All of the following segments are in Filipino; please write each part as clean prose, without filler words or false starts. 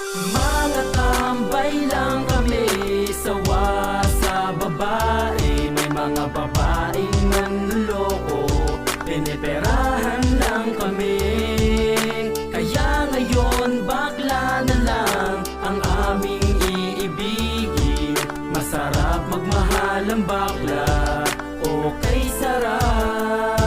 Mga tambay lang kami, sawa sa babae. May mga babaeng nanloloko, piniperahan lang kami. Kaya ngayon bakla na lang ang aming iibigin. Masarap magmahal ang bakla, okay sarap.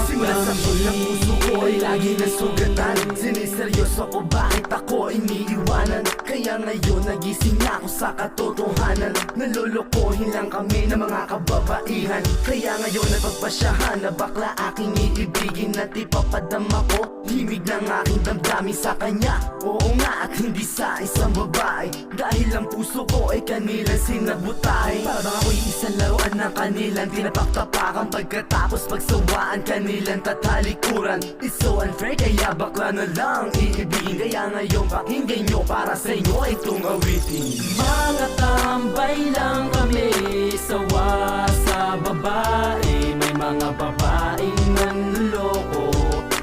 Simula sa ng puso ko ay lagi na sugatan. Siniseryoso ko bakit ako iniiwanan. Kaya ngayon nagising na ako sa katotohanan. Nalolokohin lang kami ng mga kababaihan. Kaya ngayon nagpagpasyahan na bakla aking iibigin. At ipapadama ko himig ng aking damdamin sa kanya. Oo nga, at hindi sa isang babae. Dahil ang puso ko ay kanilang sinabutay. Para bang ako'y isang laruan ng kanilang tinapaktapakan. Pagkatapos pagsawaan kanilang tatalikuran. It's so unfair, kaya bakla na lang iibigin. Kaya ngayon pakinggan nyo, para sa inyo itong awitin. Mga tambay lang kami, sawa sa babae. May mga babaeng nanloloko,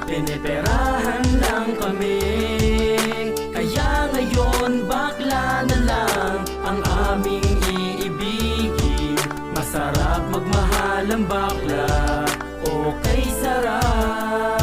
piniperahan lang kami. Kaya ngayon bakla na lang ang aming iibigin. Masarap magmahal ang bakla, okay sarap.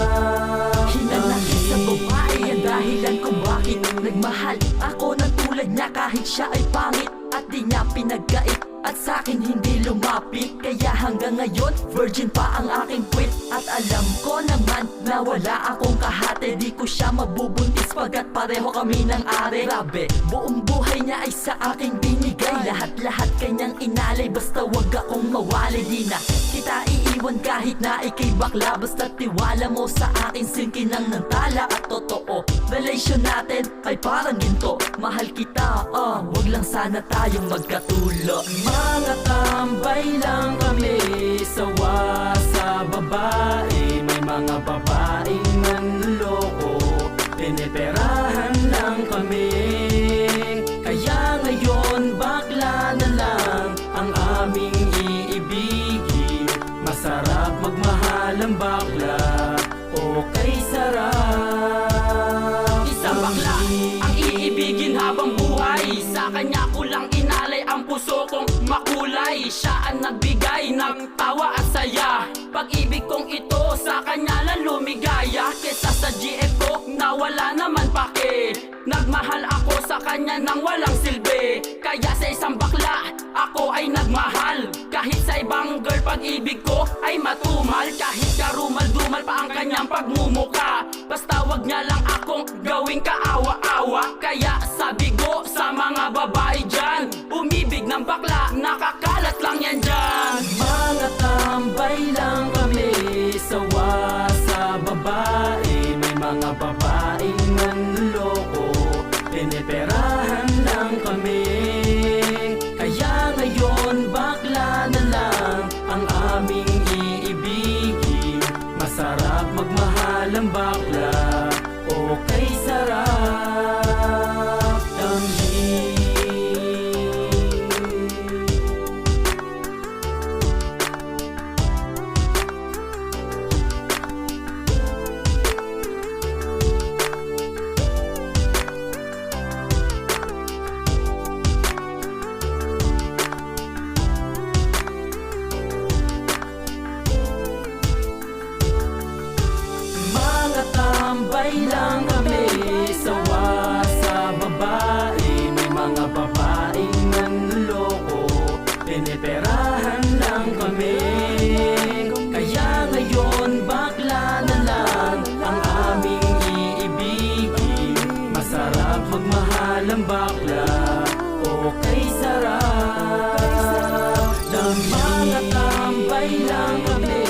Hinanakit sa babae ang dahilan kung bakit nagmahal ako ng tulad niya kahit siya ay pangit. At di niya pinagkait at sa'kin hindi lumapit. Kaya hanggang ngayon virgin pa ang aking puwit. At alam ko naman na wala akong kahate. Di ko siya mabubuntis pagkat pareho kami ng are. Grabe, buong buhay niya ay sa aking binigay. Lahat-lahat kanyang inalay, basta wag akong mawali. Di na kita iiwan kahit na ikay bakla. Basta tiwala mo sa akin, singkinang ng tala. At totoo, relasyon natin ay parang ginto. Mahal kita, wag lang sana tayong magkatulo. Mga tambay lang kami, sawa sa babae. May mga babaeng nanloloko, piniperahan lang kami. Kaya ngayon bakla na lang ang aming iibigin. Masarap magmahal ang bakla, okay sarap. Isang bakla ang iibigin habang buhay. Sa kanya ko lang inalay ang puso kong makulay. Siya ang nagbigay ng tawa at saya. Pag-ibig kong ito sa kanya lang lumigaya. Kesa sa GF ko na wala naman pake. Nagmahal ako sa kanya nang walang silbi. Kaya sa isang bakla ako ay nagmahal. Kahit sa ibang girl pag-ibig ko ay matumal. Kahit karumal-dumal pa ang kanyang pagmumuka. Basta wag niya lang akong gawing kaawa-awa. Kaya sabi ko sa mga babae dyan, umibig ng bakla, nakakalat lang yan dyan. Mga tambay lang kami, sawa sa babae. May mga babaeng nanloloko, piniperahan lang kami. Kaya ngayon bakla na lang ang aming iibigin. Masarap magmahal ang bakla, okay sarap. Damhin. Mga tambay lang kami, sawa sa babae. May mga babaeng nanloloko, piniperahan lang kami. Kaya ngayon bakla na lang ang aming iibigin. Masarap magmahal ang bakla, okay sarap. Mga tambay lang kami,